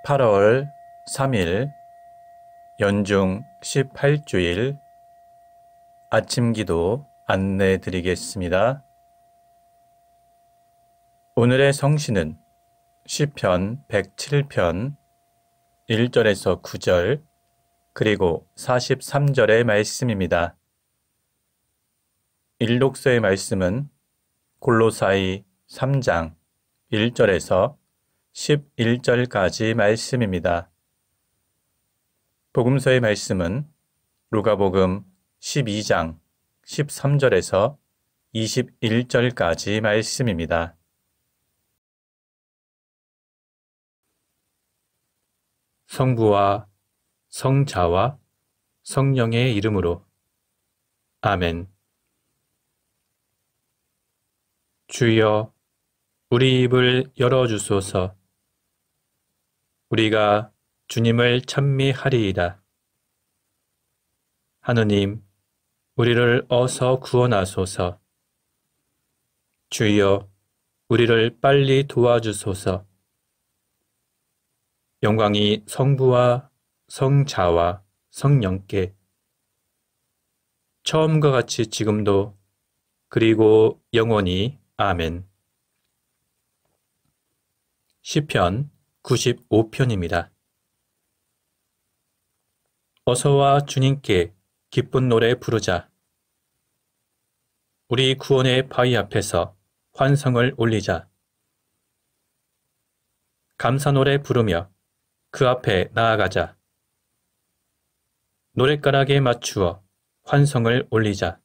8월 3일 연중 18주일 아침기도 안내 드리겠습니다. 오늘의 성시는 시편 107편 1절에서 9절 그리고 43절의 말씀입니다. 일독서의 말씀은 골로사이 3장 1절에서 11절까지 말씀입니다. 복음서의 말씀은 루가복음 12장 13절에서 21절까지 말씀입니다. 성부와 성자와 성령의 이름으로 아멘. 주여, 우리 입을 열어주소서. 우리가 주님을 찬미하리이다. 하느님, 우리를 어서 구원하소서. 주여, 우리를 빨리 도와주소서. 영광이 성부와 성자와 성령께 처음과 같이 지금도 그리고 영원히 아멘. 시편 95편입니다. 어서와 주님께 기쁜 노래 부르자. 우리 구원의 바위 앞에서 환성을 올리자. 감사 노래 부르며 그 앞에 나아가자. 노랫가락에 맞추어 환성을 올리자.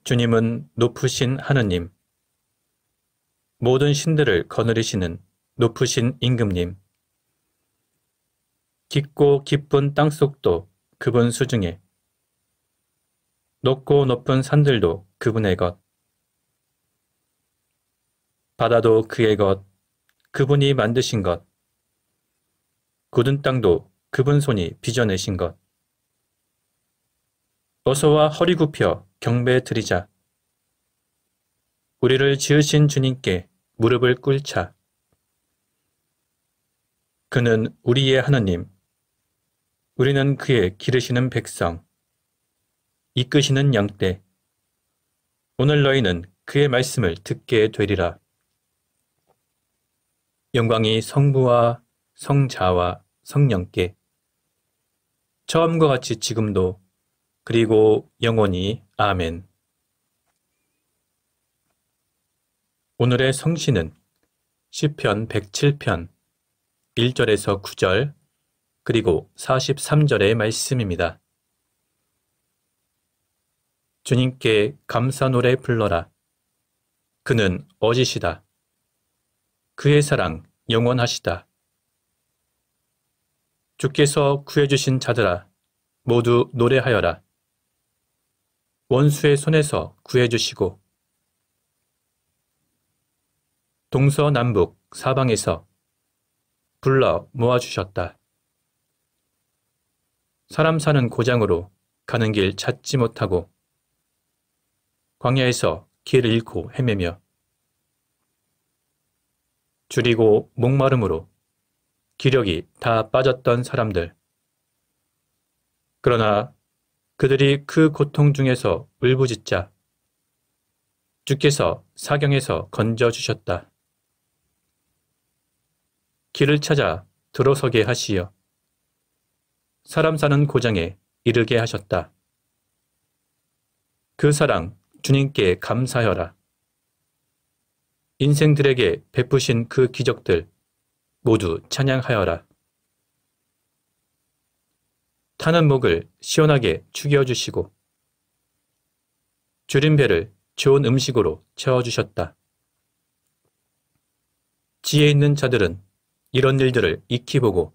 주님은 높으신 하느님, 모든 신들을 거느리시는 높으신 임금님, 깊고 깊은 땅속도 그분 수중에, 높고 높은 산들도 그분의 것, 바다도 그의 것, 그분이 만드신 것, 굳은 땅도 그분 손이 빚어내신 것. 어서와 허리 굽혀 경배 드리자. 우리를 지으신 주님께 무릎을 꿇자. 그는 우리의 하느님, 우리는 그의 기르시는 백성, 이끄시는 양떼. 오늘 너희는 그의 말씀을 듣게 되리라. 영광이 성부와 성자와 성령께 처음과 같이 지금도 그리고 영원히 아멘. 오늘의 성시는 시편 107편 1절에서 9절 그리고 43절의 말씀입니다. 주님께 감사 노래 불러라. 그는 어지시다. 그의 사랑 영원하시다. 주께서 구해주신 자들아, 모두 노래하여라. 원수의 손에서 구해주시고 동서남북 사방에서 불러 모아주셨다. 사람 사는 고장으로 가는 길 찾지 못하고 광야에서 길 잃고 헤매며 줄이고 목마름으로 기력이 다 빠졌던 사람들. 그러나 그들이 그 고통 중에서 울부짖자 주께서 사경에서 건져주셨다. 길을 찾아 들어서게 하시어 사람 사는 고장에 이르게 하셨다. 그 사랑 주님께 감사하여라. 인생들에게 베푸신 그 기적들 모두 찬양하여라. 타는 목을 시원하게 축여주시고 줄인 배를 좋은 음식으로 채워주셨다. 지혜 있는 자들은 이런 일들을 익히 보고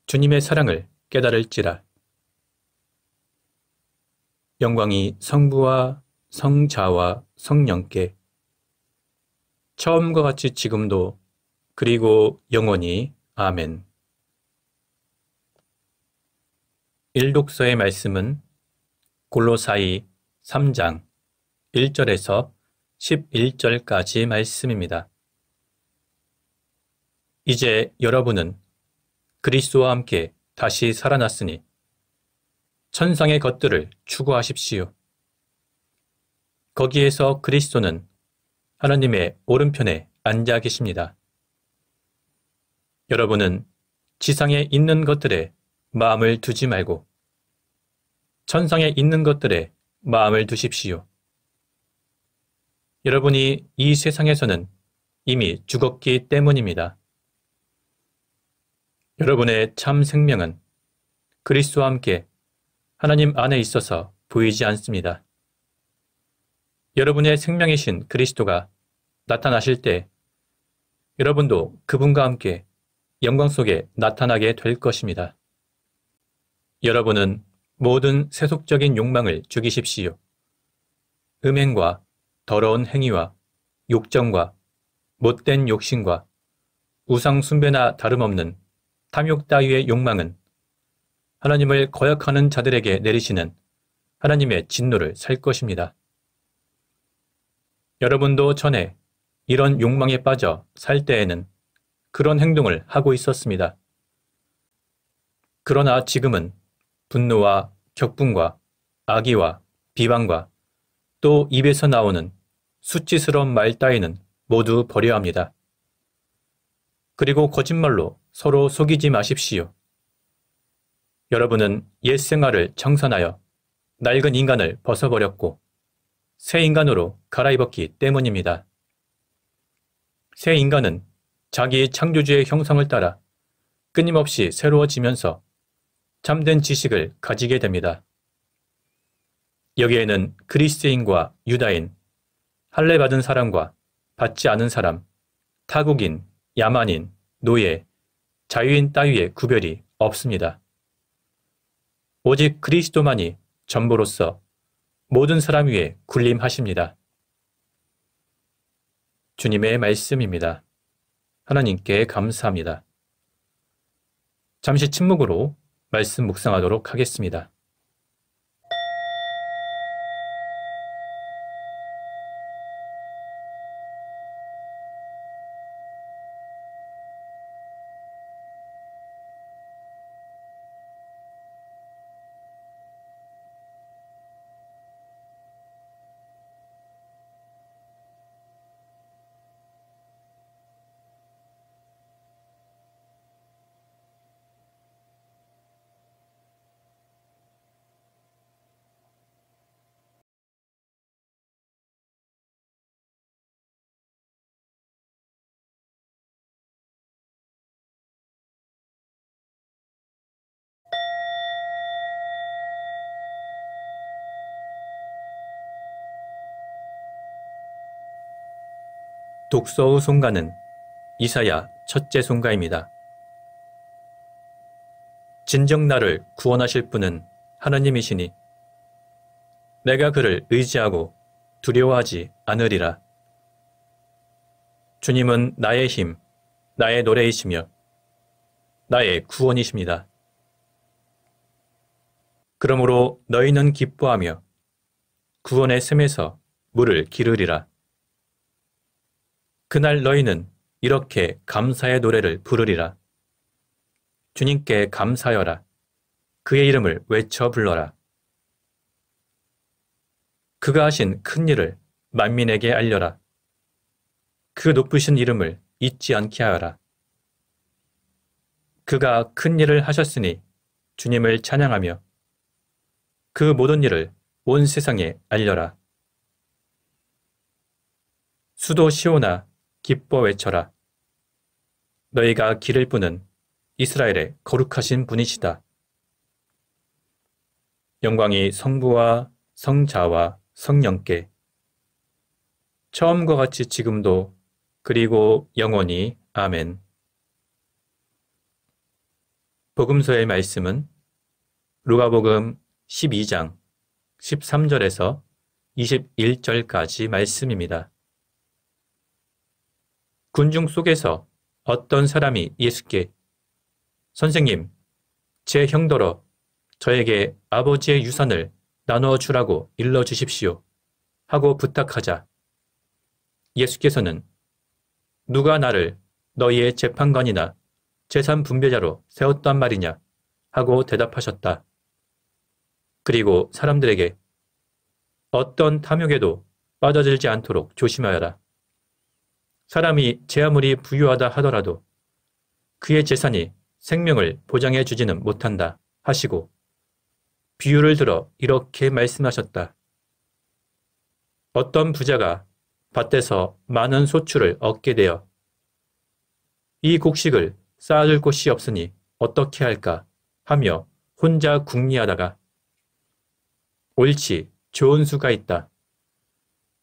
주님의 사랑을 깨달을지라. 영광이 성부와 성자와 성령께 처음과 같이 지금도 그리고 영원히 아멘. 일독서의 말씀은 골로사이 3장 1절에서 11절까지 말씀입니다. 이제 여러분은 그리스도와 함께 다시 살아났으니 천상의 것들을 추구하십시오. 거기에서 그리스도는 하나님의 오른편에 앉아 계십니다. 여러분은 지상에 있는 것들에 마음을 두지 말고 천상에 있는 것들에 마음을 두십시오. 여러분이 이 세상에서는 이미 죽었기 때문입니다. 여러분의 참 생명은 그리스도와 함께 하나님 안에 있어서 보이지 않습니다. 여러분의 생명이신 그리스도가 나타나실 때 여러분도 그분과 함께 영광 속에 나타나게 될 것입니다. 여러분은 모든 세속적인 욕망을 죽이십시오. 음행과 더러운 행위와 욕정과 못된 욕심과 우상 숭배나 다름없는 탐욕 따위의 욕망은 하나님을 거역하는 자들에게 내리시는 하나님의 진노를 살 것입니다. 여러분도 전에 이런 욕망에 빠져 살 때에는 그런 행동을 하고 있었습니다. 그러나 지금은 분노와 격분과 악의와 비방과 또 입에서 나오는 수치스러운 말 따위는 모두 버려야 합니다. 그리고 거짓말로 서로 속이지 마십시오. 여러분은 옛 생활을 청산하여 낡은 인간을 벗어버렸고 새 인간으로 갈아입었기 때문입니다. 새 인간은 자기 창조주의 형상을 따라 끊임없이 새로워지면서 참된 지식을 가지게 됩니다. 여기에는 그리스인과 유다인, 할례받은 사람과 받지 않은 사람, 타국인, 야만인, 노예, 자유인 따위의 구별이 없습니다. 오직 그리스도만이 전부로서 모든 사람 위에 군림하십니다. 주님의 말씀입니다. 하나님께 감사합니다. 잠시 침묵으로 말씀 묵상하도록 하겠습니다. 독서의 송가는 이사야 첫째 송가입니다. 진정 나를 구원하실 분은 하나님이시니 내가 그를 의지하고 두려워하지 않으리라. 주님은 나의 힘, 나의 노래이시며 나의 구원이십니다. 그러므로 너희는 기뻐하며 구원의 샘에서 물을 기르리라. 그날 너희는 이렇게 감사의 노래를 부르리라. 주님께 감사하여라. 그의 이름을 외쳐 불러라. 그가 하신 큰 일을 만민에게 알려라. 그 높으신 이름을 잊지 않게 하여라. 그가 큰 일을 하셨으니 주님을 찬양하며 그 모든 일을 온 세상에 알려라. 수도 시온아 기뻐 외쳐라. 너희가 기를 분은 이스라엘의 거룩하신 분이시다. 영광이 성부와 성자와 성령께 처음과 같이 지금도 그리고 영원히 아멘. 복음서의 말씀은 루가복음 12장 13절에서 21절까지 말씀입니다. 군중 속에서 어떤 사람이 예수께 선생님, 제 형더러 저에게 아버지의 유산을 나누어 주라고 일러주십시오 하고 부탁하자 예수께서는 누가 나를 너희의 재판관이나 재산 분배자로 세웠단 말이냐 하고 대답하셨다. 그리고 사람들에게 어떤 탐욕에도 빠져들지 않도록 조심하여라. 사람이 제 아무리 부유하다 하더라도 그의 재산이 생명을 보장해 주지는 못한다 하시고 비유를 들어 이렇게 말씀하셨다. 어떤 부자가 밭에서 많은 소출을 얻게 되어 이 곡식을 쌓아둘 곳이 없으니 어떻게 할까 하며 혼자 궁리하다가 옳지, 좋은 수가 있다.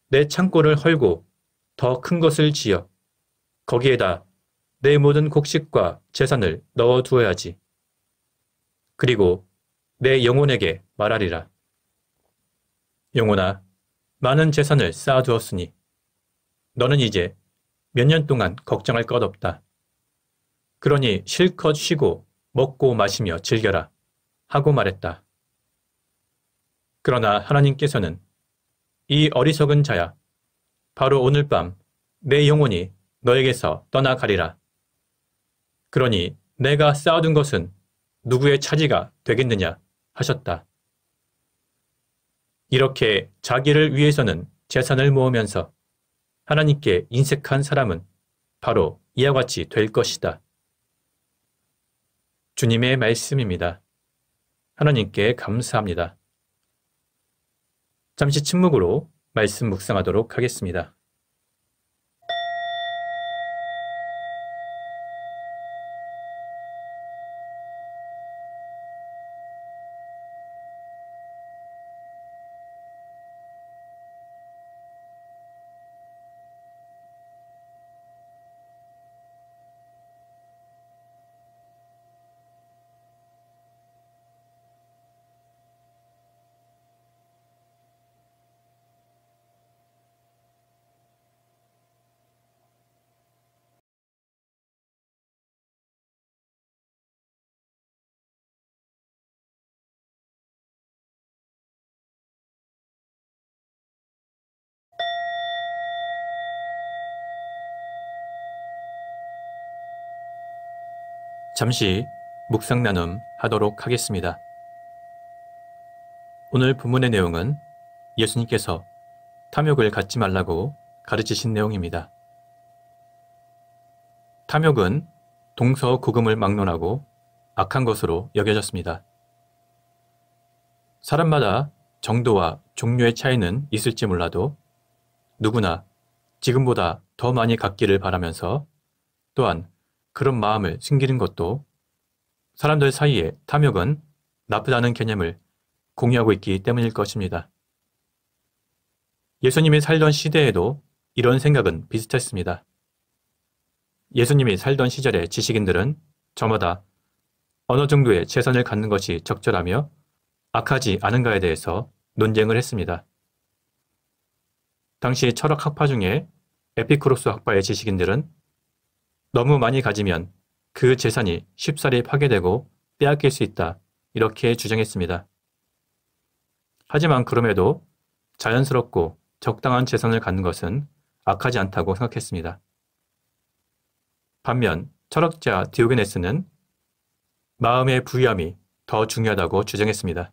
내 창고를 헐고 더 큰 것을 지어 거기에다 내 모든 곡식과 재산을 넣어두어야지. 그리고 내 영혼에게 말하리라. 영혼아, 많은 재산을 쌓아두었으니 너는 이제 몇 년 동안 걱정할 것 없다. 그러니 실컷 쉬고 먹고 마시며 즐겨라 하고 말했다. 그러나 하나님께서는 이 어리석은 자야, 바로 오늘 밤 내 영혼이 너에게서 떠나가리라. 그러니 내가 쌓아둔 것은 누구의 차지가 되겠느냐 하셨다. 이렇게 자기를 위해서는 재산을 모으면서 하나님께 인색한 사람은 바로 이와 같이 될 것이다. 주님의 말씀입니다. 하나님께 감사합니다. 잠시 침묵으로 말씀 묵상하도록 하겠습니다. 잠시 묵상 나눔 하도록 하겠습니다. 오늘 본문의 내용은 예수님께서 탐욕을 갖지 말라고 가르치신 내용입니다. 탐욕은 동서고금을 막론하고 악한 것으로 여겨졌습니다. 사람마다 정도와 종류의 차이는 있을지 몰라도 누구나 지금보다 더 많이 갖기를 바라면서 또한 그런 마음을 숨기는 것도 사람들 사이에 탐욕은 나쁘다는 개념을 공유하고 있기 때문일 것입니다. 예수님이 살던 시대에도 이런 생각은 비슷했습니다. 예수님이 살던 시절의 지식인들은 저마다 어느 정도의 재산을 갖는 것이 적절하며 악하지 않은가에 대해서 논쟁을 했습니다. 당시 철학 학파 중에 에피쿠로스 학파의 지식인들은 너무 많이 가지면 그 재산이 쉽사리 파괴되고 빼앗길 수 있다, 이렇게 주장했습니다. 하지만 그럼에도 자연스럽고 적당한 재산을 갖는 것은 악하지 않다고 생각했습니다. 반면 철학자 디오게네스는 마음의 부유함이 더 중요하다고 주장했습니다.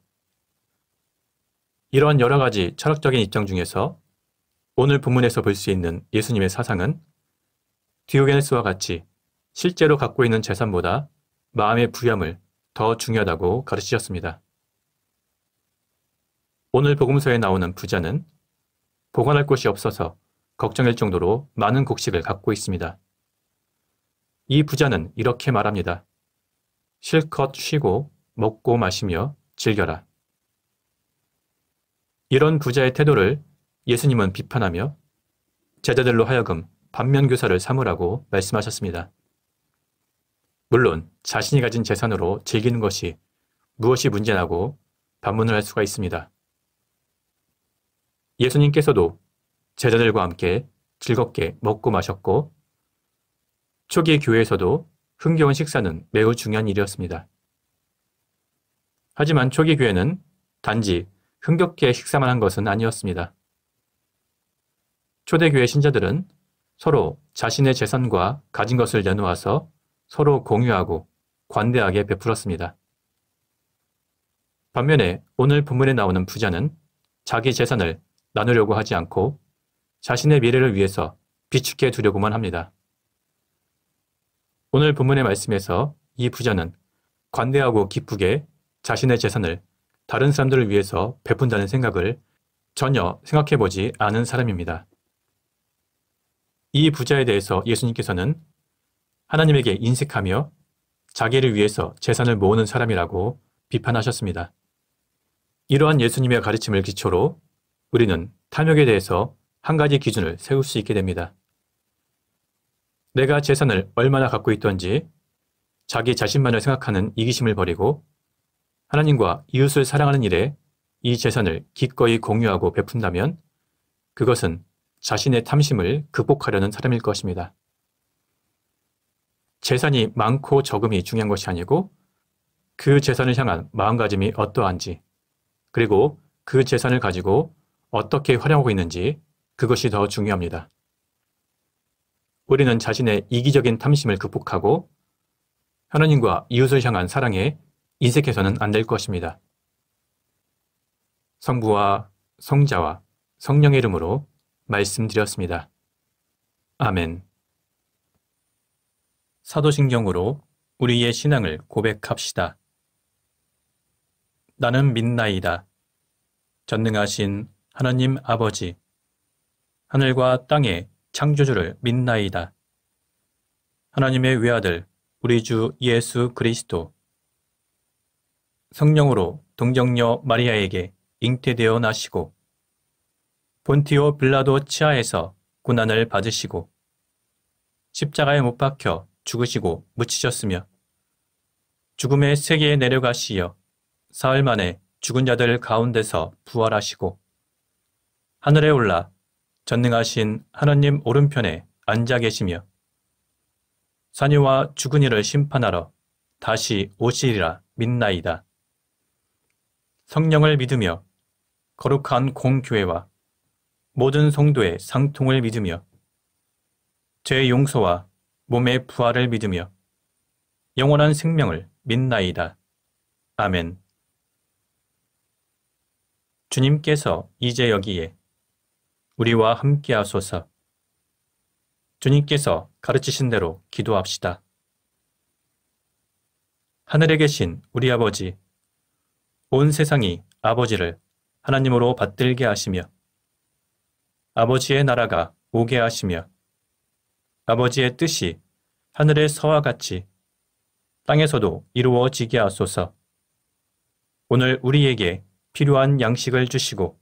이런 여러 가지 철학적인 입장 중에서 오늘 본문에서 볼 수 있는 예수님의 사상은 디오게네스와 같이 실제로 갖고 있는 재산보다 마음의 부유함을 더 중요하다고 가르치셨습니다. 오늘 복음서에 나오는 부자는 보관할 곳이 없어서 걱정일 정도로 많은 곡식을 갖고 있습니다. 이 부자는 이렇게 말합니다. 실컷 쉬고 먹고 마시며 즐겨라. 이런 부자의 태도를 예수님은 비판하며 제자들로 하여금 반면교사를 삼으라고 말씀하셨습니다. 물론 자신이 가진 재산으로 즐기는 것이 무엇이 문제라고 반문을 할 수가 있습니다. 예수님께서도 제자들과 함께 즐겁게 먹고 마셨고 초기 교회에서도 흥겨운 식사는 매우 중요한 일이었습니다. 하지만 초기 교회는 단지 흥겹게 식사만 한 것은 아니었습니다. 초대교회 신자들은 서로 자신의 재산과 가진 것을 내놓아서 서로 공유하고 관대하게 베풀었습니다. 반면에 오늘 본문에 나오는 부자는 자기 재산을 나누려고 하지 않고 자신의 미래를 위해서 비축해 두려고만 합니다. 오늘 본문의 말씀에서 이 부자는 관대하고 기쁘게 자신의 재산을 다른 사람들을 위해서 베푼다는 생각을 전혀 생각해 보지 않은 사람입니다. 이 부자에 대해서 예수님께서는 하나님에게 인색하며 자기를 위해서 재산을 모으는 사람이라고 비판하셨습니다. 이러한 예수님의 가르침을 기초로 우리는 탐욕에 대해서 한 가지 기준을 세울 수 있게 됩니다. 내가 재산을 얼마나 갖고 있던지 자기 자신만을 생각하는 이기심을 버리고 하나님과 이웃을 사랑하는 일에 이 재산을 기꺼이 공유하고 베푼다면 그것은 자신의 탐심을 극복하려는 사람일 것입니다. 재산이 많고 적음이 중요한 것이 아니고 그 재산을 향한 마음가짐이 어떠한지 그리고 그 재산을 가지고 어떻게 활용하고 있는지 그것이 더 중요합니다. 우리는 자신의 이기적인 탐심을 극복하고 하나님과 이웃을 향한 사랑에 인색해서는 안 될 것입니다. 성부와 성자와 성령의 이름으로 말씀드렸습니다. 아멘. 사도신경으로 우리의 신앙을 고백합시다. 나는 믿나이다. 전능하신 하나님 아버지, 하늘과 땅의 창조주를 믿나이다. 하나님의 외아들 우리 주 예수 그리스도, 성령으로 동정녀 마리아에게 잉태되어 나시고 본티오 빌라도 치하에서 고난을 받으시고 십자가에 못 박혀 죽으시고 묻히셨으며 죽음의 세계에 내려가시어 사흘 만에 죽은 자들 가운데서 부활하시고 하늘에 올라 전능하신 하나님 오른편에 앉아 계시며 산유와 죽은 이를 심판하러 다시 오시리라 믿나이다. 성령을 믿으며 거룩한 공교회와 모든 성도의 상통을 믿으며 죄 용서와 몸의 부활을 믿으며 영원한 생명을 믿나이다. 아멘. 주님께서 이제 여기에 우리와 함께 하소서. 주님께서 가르치신 대로 기도합시다. 하늘에 계신 우리 아버지, 온 세상이 아버지를 하나님으로 받들게 하시며 아버지의 나라가 오게 하시며 아버지의 뜻이 하늘에서와 같이 땅에서도 이루어지게 하소서. 오늘 우리에게 필요한 양식을 주시고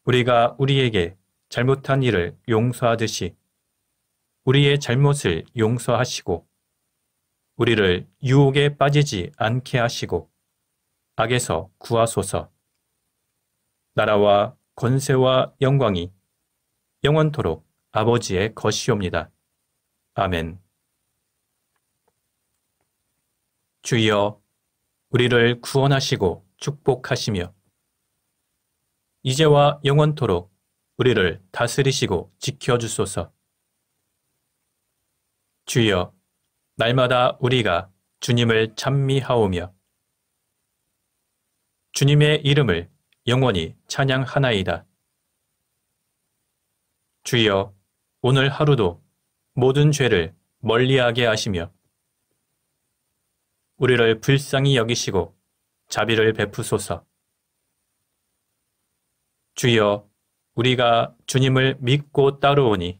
우리가 우리에게 잘못한 일을 용서하듯이 우리의 잘못을 용서하시고 우리를 유혹에 빠지지 않게 하시고 악에서 구하소서. 나라와 권세와 영광이 영원토록 아버지의 것이옵니다. 아멘. 주여, 우리를 구원하시고 축복하시며 이제와 영원토록 우리를 다스리시고 지켜주소서. 주여, 날마다 우리가 주님을 찬미하오며 주님의 이름을 영원히 찬양하나이다. 주여, 오늘 하루도 모든 죄를 멀리하게 하시며 우리를 불쌍히 여기시고 자비를 베푸소서. 주여, 우리가 주님을 믿고 따르오니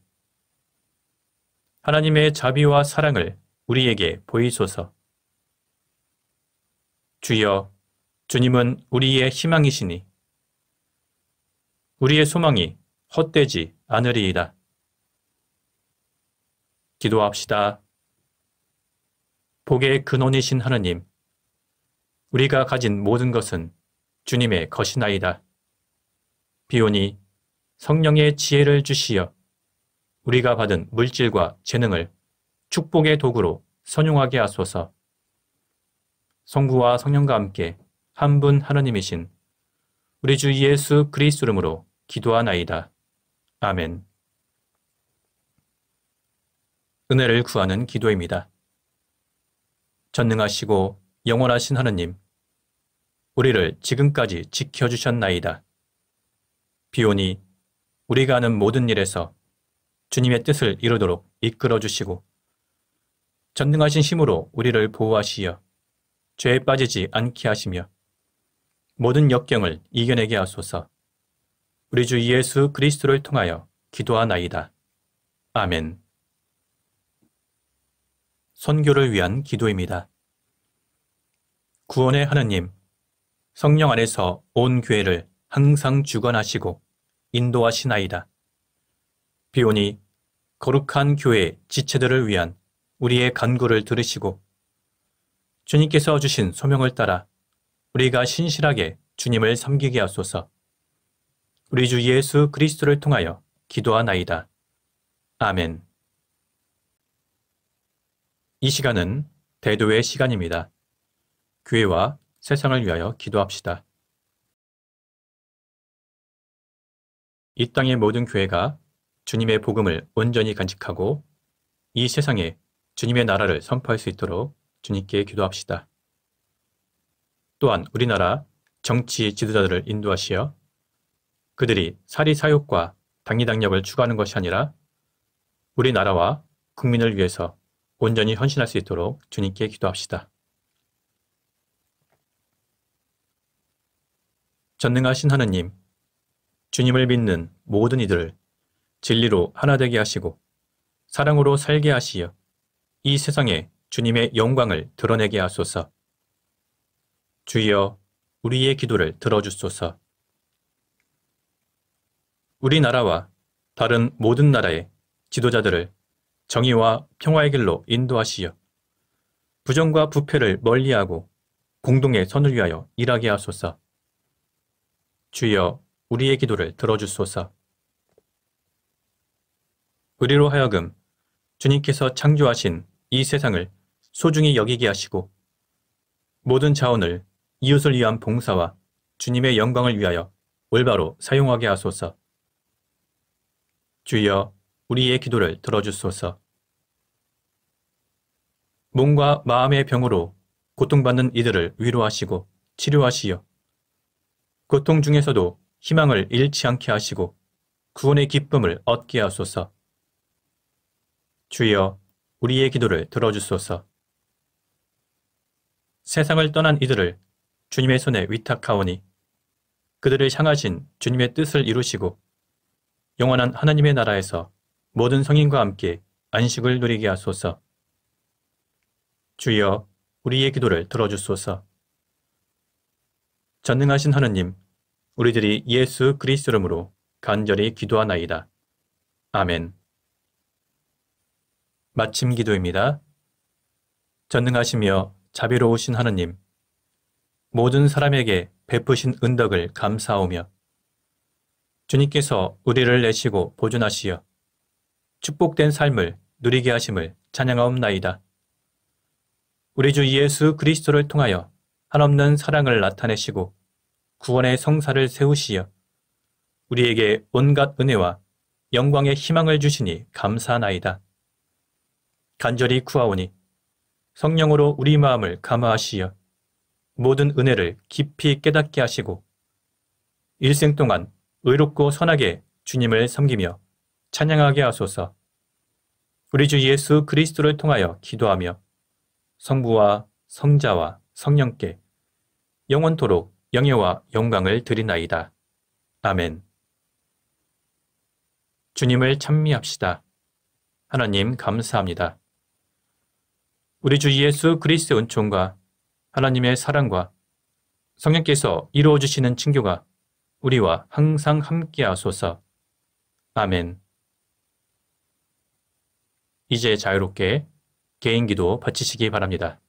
하나님의 자비와 사랑을 우리에게 보이소서. 주여, 주님은 우리의 희망이시니 우리의 소망이 헛되지 않으리이다. 기도합시다. 복의 근원이신 하느님, 우리가 가진 모든 것은 주님의 것이나이다. 비오니 성령의 지혜를 주시어 우리가 받은 물질과 재능을 축복의 도구로 선용하게 하소서. 성부와 성령과 함께 한 분 하느님이신 우리 주 예수 그리스도 이름으로 기도하나이다. 아멘. 은혜를 구하는 기도입니다. 전능하시고 영원하신 하느님, 우리를 지금까지 지켜주셨나이다. 비오니 우리가 하는 모든 일에서 주님의 뜻을 이루도록 이끌어 주시고 전능하신 힘으로 우리를 보호하시어 죄에 빠지지 않게 하시며 모든 역경을 이겨내게 하소서. 우리 주 예수 그리스도를 통하여 기도하나이다. 아멘. 선교를 위한 기도입니다. 구원의 하느님, 성령 안에서 온 교회를 항상 주관하시고 인도하시나이다. 비오니 거룩한 교회 지체들을 위한 우리의 간구를 들으시고 주님께서 주신 소명을 따라 우리가 신실하게 주님을 섬기게 하소서. 우리 주 예수 그리스도를 통하여 기도하나이다. 아멘. 이 시간은 대도의 시간입니다. 교회와 세상을 위하여 기도합시다. 이 땅의 모든 교회가 주님의 복음을 온전히 간직하고 이 세상에 주님의 나라를 선포할 수 있도록 주님께 기도합시다. 또한 우리나라 정치 지도자들을 인도하시어 그들이 사리사욕과 당리당력을 추구하는 것이 아니라 우리나라와 국민을 위해서 온전히 헌신할 수 있도록 주님께 기도합시다. 전능하신 하느님, 주님을 믿는 모든 이들을 진리로 하나 되게 하시고 사랑으로 살게 하시어 이 세상에 주님의 영광을 드러내게 하소서. 주여, 우리의 기도를 들어주소서. 우리나라와 다른 모든 나라의 지도자들을 정의와 평화의 길로 인도하시어 부정과 부패를 멀리하고 공동의 선을 위하여 일하게 하소서. 주여, 우리의 기도를 들어주소서. 우리로 하여금 주님께서 창조하신 이 세상을 소중히 여기게 하시고 모든 자원을 이웃을 위한 봉사와 주님의 영광을 위하여 올바로 사용하게 하소서. 주여, 우리의 기도를 들어주소서. 몸과 마음의 병으로 고통받는 이들을 위로하시고 치료하시어 고통 중에서도 희망을 잃지 않게 하시고 구원의 기쁨을 얻게 하소서. 주여, 우리의 기도를 들어주소서. 세상을 떠난 이들을 주님의 손에 위탁하오니 그들을 향하신 주님의 뜻을 이루시고 영원한 하나님의 나라에서 모든 성인과 함께 안식을 누리게 하소서. 주여, 우리의 기도를 들어주소서. 전능하신 하느님, 우리들이 예수 그리스도 이름으로 간절히 기도하나이다. 아멘. 마침 기도입니다. 전능하시며 자비로우신 하느님, 모든 사람에게 베푸신 은덕을 감사하오며 주님께서 우리를 내시고 보존하시어 축복된 삶을 누리게 하심을 찬양하옵나이다. 우리 주 예수 그리스도를 통하여 한없는 사랑을 나타내시고 구원의 성사를 세우시어 우리에게 온갖 은혜와 영광의 희망을 주시니 감사하나이다. 간절히 구하오니 성령으로 우리 마음을 감화하시어 모든 은혜를 깊이 깨닫게 하시고 일생 동안 의롭고 선하게 주님을 섬기며 찬양하게 하소서. 우리 주 예수 그리스도를 통하여 기도하며 성부와 성자와 성령께 영원토록 영예와 영광을 드리나이다. 아멘. 주님을 찬미합시다. 하나님 감사합니다. 우리 주 예수 그리스도의 은총과 하나님의 사랑과 성령께서 이루어 주시는 친교가 우리와 항상 함께 하소서. 아멘. 이제 자유롭게 개인기도 바치시기 바랍니다.